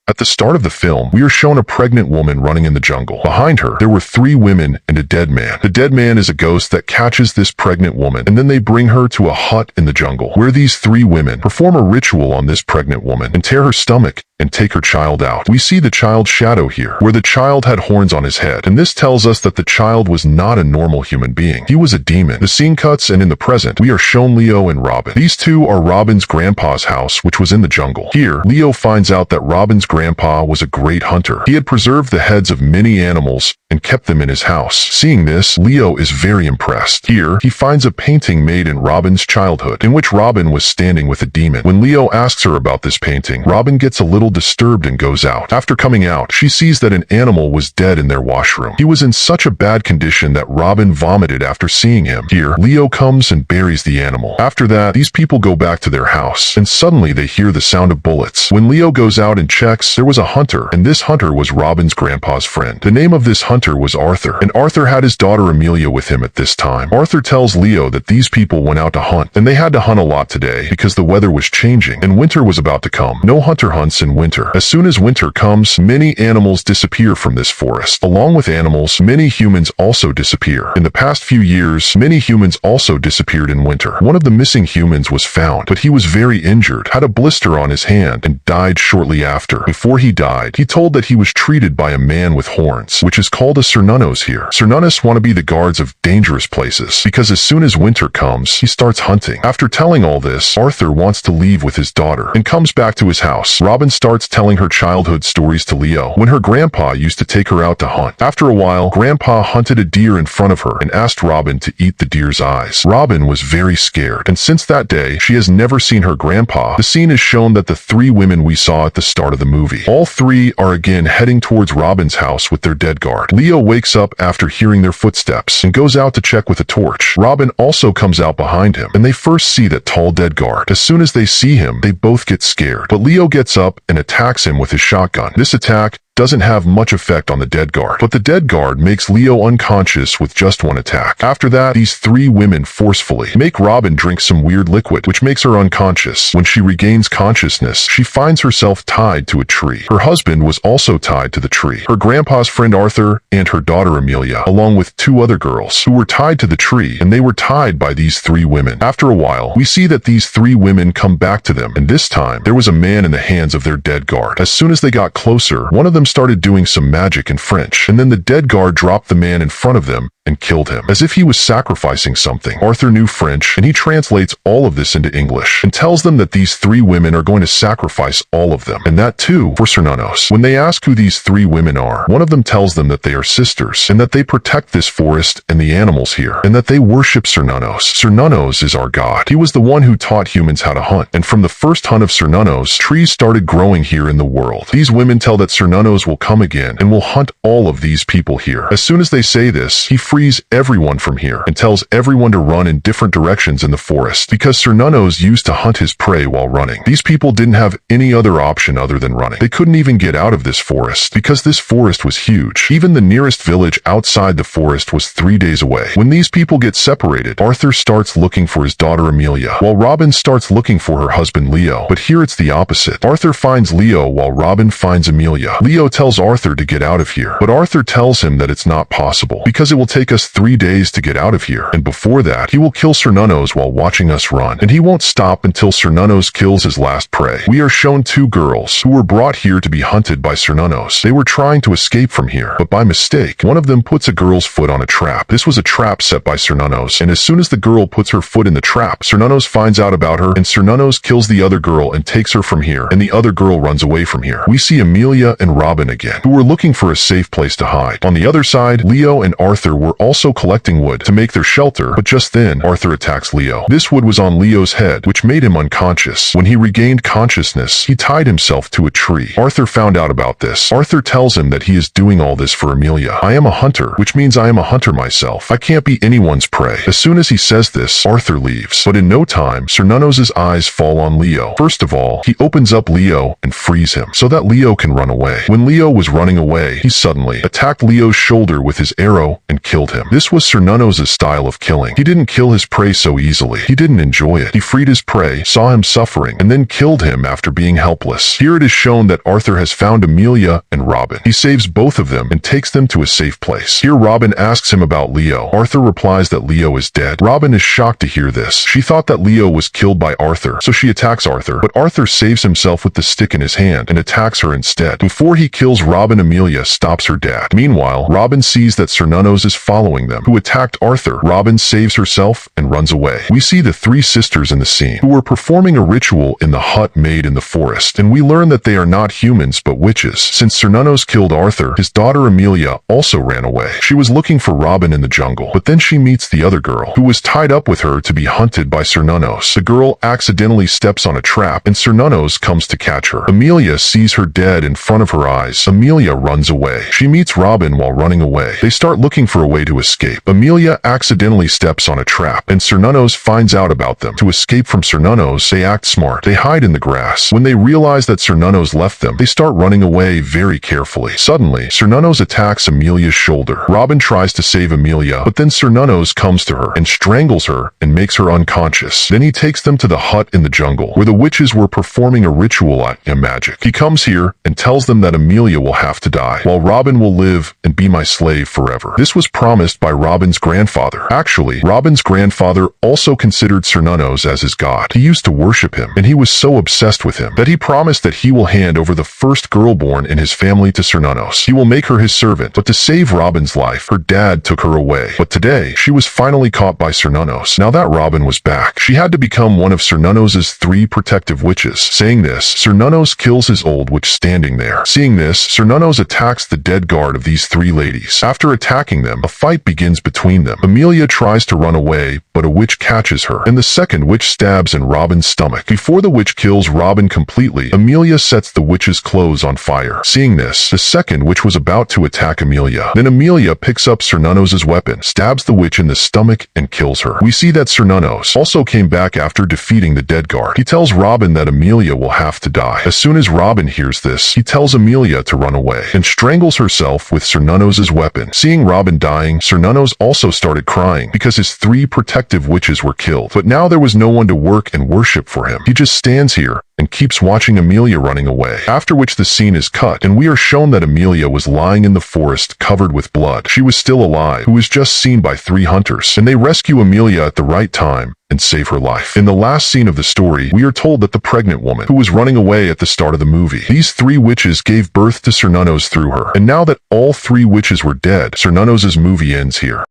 At the start of the film, we are shown a pregnant woman running in the jungle. Behind her, there were 3 women and a dead man. The dead man is a ghost that catches this pregnant woman, and then they bring her to a hut in the jungle, where these 3 women perform a ritual on this pregnant woman and tear her stomach and take her child out. We see the child's shadow here, where the child had horns on his head, and this tells us that the child was not a normal human being. He was a demon. The scene cuts, and in the present, we are shown Leo and Robin. These 2 are Robin's grandpa's house, which was in the jungle. Here, Leo finds out that Robin's grandpa was a great hunter. He had preserved the heads of many animals and kept them in his house. Seeing this, Leo is very impressed. Here, he finds a painting made in Robin's childhood, in which Robin was standing with a demon. When Leo asks her about this painting, Robin gets a little disturbed and goes out. After coming out, she sees that an animal was dead in their washroom. He was in such a bad condition that Robin vomited after seeing him. Here, Leo comes and buries the animal. After that, these people go back to their house, and suddenly they hear the sound of bullets. When Leo goes out and checks, there was a hunter, and this hunter was Robin's grandpa's friend. The name of this hunter was Arthur, and Arthur had his daughter Amelia with him at this time. Arthur tells Leo that these people went out to hunt, and they had to hunt a lot today because the weather was changing, and winter was about to come. No hunter hunts in winter. As soon as winter comes, many animals disappear from this forest. Along with animals, many humans also disappear. In the past few years, many humans also disappeared in winter. One of the missing humans was found, but he was very injured, had a blister on his hand, and died shortly after. Before he died, he told that he was treated by a man with horns, which is called a Cernunnos here. Cernunnos want to be the guards of dangerous places, because as soon as winter comes, he starts hunting. After telling all this, Arthur wants to leave with his daughter, and comes back to his house. Robin starts telling her childhood stories to Leo, when her grandpa used to take her out to hunt. After a while, Grandpa hunted a deer in front of her and asked Robin to eat the deer's eyes. Robin was very scared, and since that day, she has never seen her grandpa. The scene is shown that the 3 women we saw at the start of the movie. All 3 are again heading towards Robin's house with their dead guard. Leo wakes up after hearing their footsteps and goes out to check with a torch. Robin also comes out behind him, and they first see that tall dead guard. As soon as they see him, they both get scared, but Leo gets up and attacks him with his shotgun. This attack doesn't have much effect on the dead guard, but the dead guard makes Leo unconscious with just 1 attack. After that, these 3 women forcefully make Robin drink some weird liquid, which makes her unconscious. When she regains consciousness, she finds herself tied to a tree. Her husband was also tied to the tree. Her grandpa's friend Arthur and her daughter Amelia, along with 2 other girls who were tied to the tree, and they were tied by these 3 women. After a while, we see that these 3 women come back to them, and this time, there was a man in the hands of their dead guard. As soon as they got closer, one of them started doing some magic in French, and then the dead guard dropped the man in front of them and killed him, as if he was sacrificing something. Arthur knew French, and he translates all of this into English, and tells them that these 3 women are going to sacrifice all of them, and that too for Cernunnos. When they ask who these 3 women are, one of them tells them that they are sisters, and that they protect this forest and the animals here, and that they worship Cernunnos. Cernunnos is our god. He was the one who taught humans how to hunt, and from the first hunt of Cernunnos, trees started growing here in the world. These women tell that Cernunnos will come again and will hunt all of these people here. As soon as they say this, he frees everyone from here and tells everyone to run in different directions in the forest, because Cernunnos used to hunt his prey while running. These people didn't have any other option other than running. They couldn't even get out of this forest because this forest was huge. Even the nearest village outside the forest was 3 days away. When these people get separated, Arthur starts looking for his daughter Amelia, while Robin starts looking for her husband Leo. But here it's the opposite. Arthur finds Leo while Robin finds Amelia. Leo tells Arthur to get out of here, but Arthur tells him that it's not possible because it will take us 3 days to get out of here, and before that, he will kill Cernunnos while watching us run, and he won't stop until Cernunnos kills his last prey. We are shown 2 girls who were brought here to be hunted by Cernunnos. They were trying to escape from here, but by mistake, one of them puts a girl's foot on a trap. This was a trap set by Cernunnos, and as soon as the girl puts her foot in the trap, Cernunnos finds out about her, and Cernunnos kills the other girl and takes her from here, and the other girl runs away from here. We see Amelia and Robin again, who were looking for a safe place to hide. On the other side, Leo and Arthur were also collecting wood to make their shelter, but just then, Arthur attacks Leo. This wood was on Leo's head, which made him unconscious. When he regained consciousness, he tied himself to a tree. Arthur found out about this. Arthur tells him that he is doing all this for Amelia. I am a hunter, which means I am a hunter myself. I can't be anyone's prey. As soon as he says this, Arthur leaves. But in no time, Cernunnos' eyes fall on Leo. First of all, he opens up Leo and frees him, so that Leo can run away. When Leo was running away, he suddenly attacked Leo's shoulder with his arrow and killed killed him. This was Sir Nunos' style of killing. He didn't kill his prey so easily. He didn't enjoy it. He freed his prey, saw him suffering, and then killed him after being helpless. Here it is shown that Arthur has found Amelia and Robin. He saves both of them and takes them to a safe place. Here Robin asks him about Leo. Arthur replies that Leo is dead. Robin is shocked to hear this. She thought that Leo was killed by Arthur, so she attacks Arthur, but Arthur saves himself with the stick in his hand and attacks her instead. Before he kills Robin, Amelia stops her dad. Meanwhile, Robin sees that Sir Nunos is following them, who attacked Arthur. Robin saves herself and runs away. We see the three sisters in the scene, who were performing a ritual in the hut made in the forest, and we learn that they are not humans but witches. Since Sir Nunos killed Arthur, his daughter Amelia also ran away. She was looking for Robin in the jungle, but then she meets the other girl, who was tied up with her to be hunted by Sir Nunos. The girl accidentally steps on a trap, and Sir Nunos comes to catch her. Amelia sees her dead in front of her eyes. Amelia runs away. She meets Robin while running away. They start looking for a way to escape. Amelia accidentally steps on a trap, and Sir Nunos finds out about them. To escape from Sir Nunos, they act smart. They hide in the grass. When they realize that Sir Nunos left them, they start running away very carefully. Suddenly, Sir Nunos attacks Amelia's shoulder. Robin tries to save Amelia, but then Sir Nunos comes to her and strangles her and makes her unconscious. Then he takes them to the hut in the jungle, where the witches were performing a ritual on magic. He comes here and tells them that Amelia will have to die, while Robin will live and be my slave forever. This was promised by Robin's grandfather. Actually, Robin's grandfather also considered Sir Nunos as his god. He used to worship him, and he was so obsessed with him that he promised that he will hand over the first girl born in his family to Sir Nunos. He will make her his servant, but to save Robin's life, her dad took her away. But today, she was finally caught by Sir Nunos. Now that Robin was back, she had to become one of Sir Nunos' three protective witches. Saying this, Sir Nunos kills his old witch standing there. Seeing this, Sir Nunos attacks the dead guard of these three ladies. After attacking them, a fight begins between them. Amelia tries to run away, but a witch catches her, and the second witch stabs in Robin's stomach. Before the witch kills Robin completely, Amelia sets the witch's clothes on fire. Seeing this, the second witch was about to attack Amelia. Then Amelia picks up Sir Nunos' weapon, stabs the witch in the stomach, and kills her. We see that Sir Nunos also came back after defeating the dead guard. He tells Robin that Amelia will have to die. As soon as Robin hears this, he tells Amelia to run away and strangles herself with Sir Nunos' weapon. Seeing Robin dying, Sir Nunos also started crying because his three protective witches were killed. But now there was no one to work and worship for him. He just stands here and keeps watching Amelia running away, after which the scene is cut, and we are shown that Amelia was lying in the forest covered with blood. She was still alive, who was just seen by three hunters, and they rescue Amelia at the right time and save her life. In the last scene of the story, we are told that the pregnant woman, who was running away at the start of the movie, these three witches gave birth to Sir Nunos through her, and now that all three witches were dead, Sir Nunos' movie ends here.